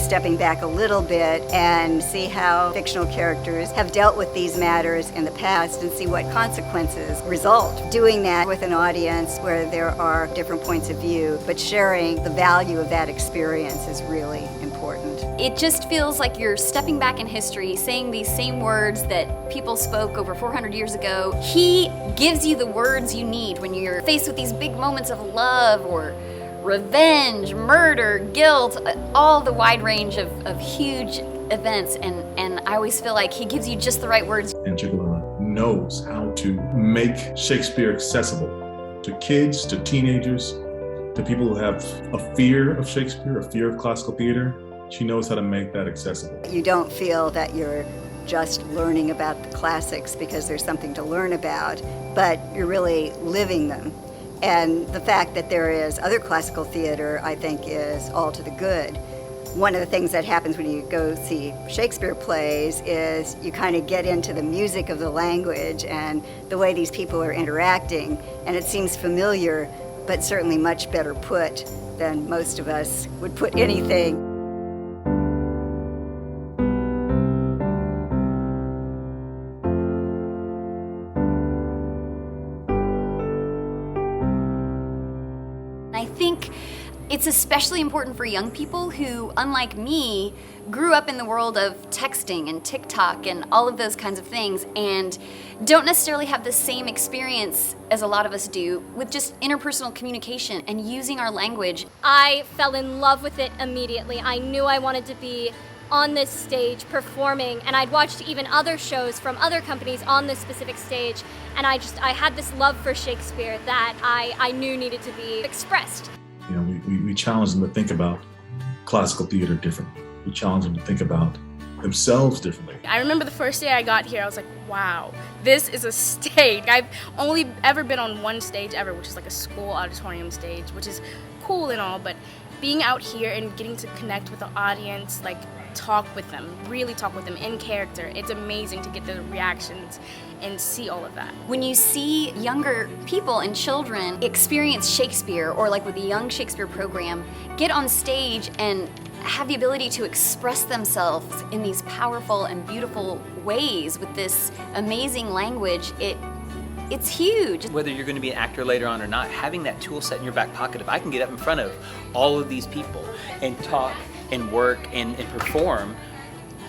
stepping back a little bit and see how fictional characters have dealt with these matters in the past and see what consequences result. Doing that with an audience where there are different points of view, but sharing the value of that experience is really important. It just feels like you're stepping back in history, saying these same words that people spoke over 400 years ago. He gives you the words you need when you're faced with these big moments of love or revenge, murder, guilt, all the wide range of huge events, and I always feel like he gives you just the right words. And Chickalana knows how to make Shakespeare accessible to kids, to teenagers, to people who have a fear of Shakespeare, a fear of classical theater. She knows how to make that accessible. You don't feel that you're just learning about the classics because there's something to learn about, but you're really living them. And the fact that there is other classical theater, I think, is all to the good. One of the things that happens when you go see Shakespeare plays is you kind of get into the music of the language and the way these people are interacting, and it seems familiar, but certainly much better put than most of us would put anything. I think it's especially important for young people who, unlike me, grew up in the world of texting and TikTok and all of those kinds of things and don't necessarily have the same experience as a lot of us do with just interpersonal communication and using our language. I fell in love with it immediately. I knew I wanted to be on this stage performing, and I'd watched even other shows from other companies on this specific stage, and I had this love for Shakespeare that I knew needed to be expressed. You know, we challenge them to think about classical theater differently. We challenge them to think about themselves differently. I remember the first day I got here, I was like, wow, this is a stage. I've only ever been on one stage ever, which is like a school auditorium stage, which is cool and all, but being out here and getting to connect with the audience, like talk with them, really talk with them in character, it's amazing to get the reactions and see all of that. When you see younger people and children experience Shakespeare, or like with the Young Shakespeare program, get on stage and have the ability to express themselves in these powerful and beautiful ways with this amazing language, it's huge. Whether you're going to be an actor later on or not, having that tool set in your back pocket, if I can get up in front of all of these people and talk and work and perform,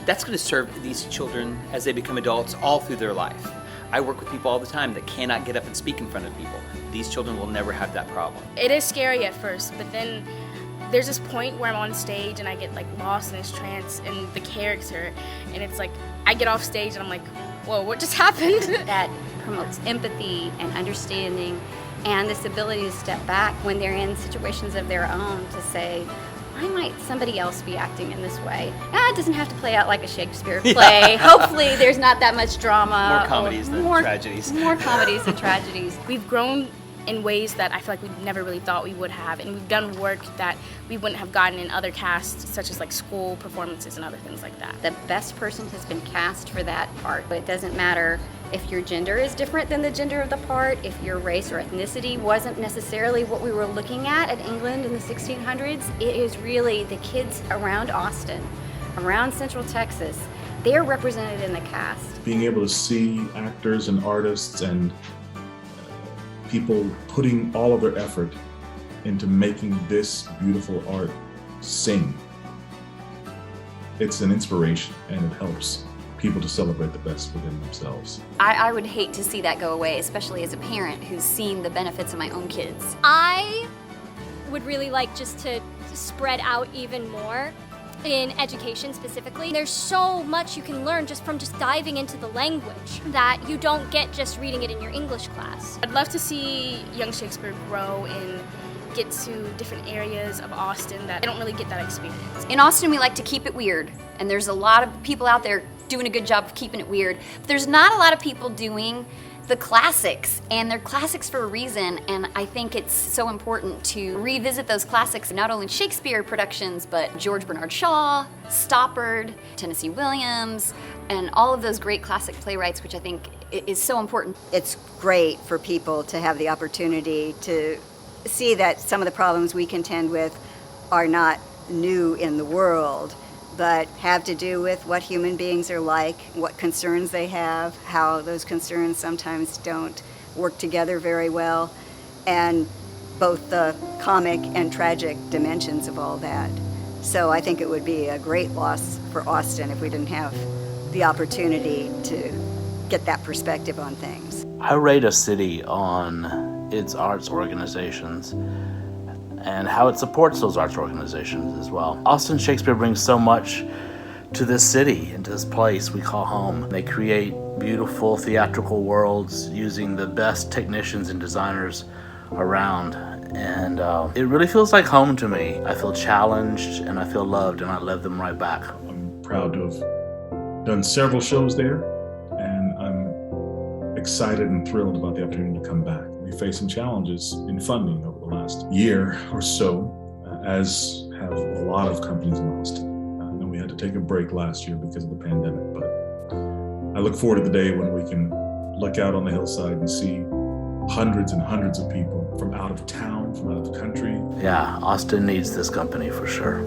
that's going to serve these children as they become adults all through their life. I work with people all the time that cannot get up and speak in front of people. These children will never have that problem. It is scary at first, but then there's this point where I'm on stage and I get like lost in this trance in the character, and it's like I get off stage and I'm like, whoa, what just happened? That promotes empathy and understanding and this ability to step back when they're in situations of their own to say, why might somebody else be acting in this way? It doesn't have to play out like a Shakespeare play. Hopefully there's not that much drama. More comedies than tragedies. More comedies than tragedies. We've grown in ways that I feel like we never really thought we would have, and we've done work that we wouldn't have gotten in other casts, such as like school performances and other things like that. The best person has been cast for that part. It doesn't matter if your gender is different than the gender of the part, if your race or ethnicity wasn't necessarily what we were looking at England in the 1600s. It is really the kids around Austin, around Central Texas, they're represented in the cast. Being able to see actors and artists and people putting all of their effort into making this beautiful art sing. It's an inspiration, and it helps people to celebrate the best within themselves. I would hate to see that go away, especially as a parent who's seen the benefits of my own kids. I would really like just to spread out even more in education specifically. There's so much you can learn just from just diving into the language that you don't get just reading it in your English class. I'd love to see Young Shakespeare grow and get to different areas of Austin that I don't really get that experience. In Austin, we like to keep it weird, and there's a lot of people out there doing a good job of keeping it weird. But there's not a lot of people doing the classics, and they're classics for a reason, and I think it's so important to revisit those classics, not only Shakespeare productions, but George Bernard Shaw, Stoppard, Tennessee Williams, and all of those great classic playwrights, which I think is so important. It's great for people to have the opportunity to see that some of the problems we contend with are not new in the world, but have to do with what human beings are like, what concerns they have, how those concerns sometimes don't work together very well, and both the comic and tragic dimensions of all that. So I think it would be a great loss for Austin if we didn't have the opportunity to get that perspective on things. I rate a city on its arts organizations and how it supports those arts organizations as well. Austin Shakespeare brings so much to this city and to this place we call home. They create beautiful theatrical worlds using the best technicians and designers around, and it really feels like home to me. I feel challenged and I feel loved, and I love them right back. I'm proud to have done several shows there, and I'm excited and thrilled about the opportunity to come back. We face some challenges in funding over the last year or so, as have a lot of companies in Austin. I know we had to take a break last year because of the pandemic, but I look forward to the day when we can look out on the hillside and see hundreds and hundreds of people from out of town, from out of the country. Yeah, Austin needs this company for sure.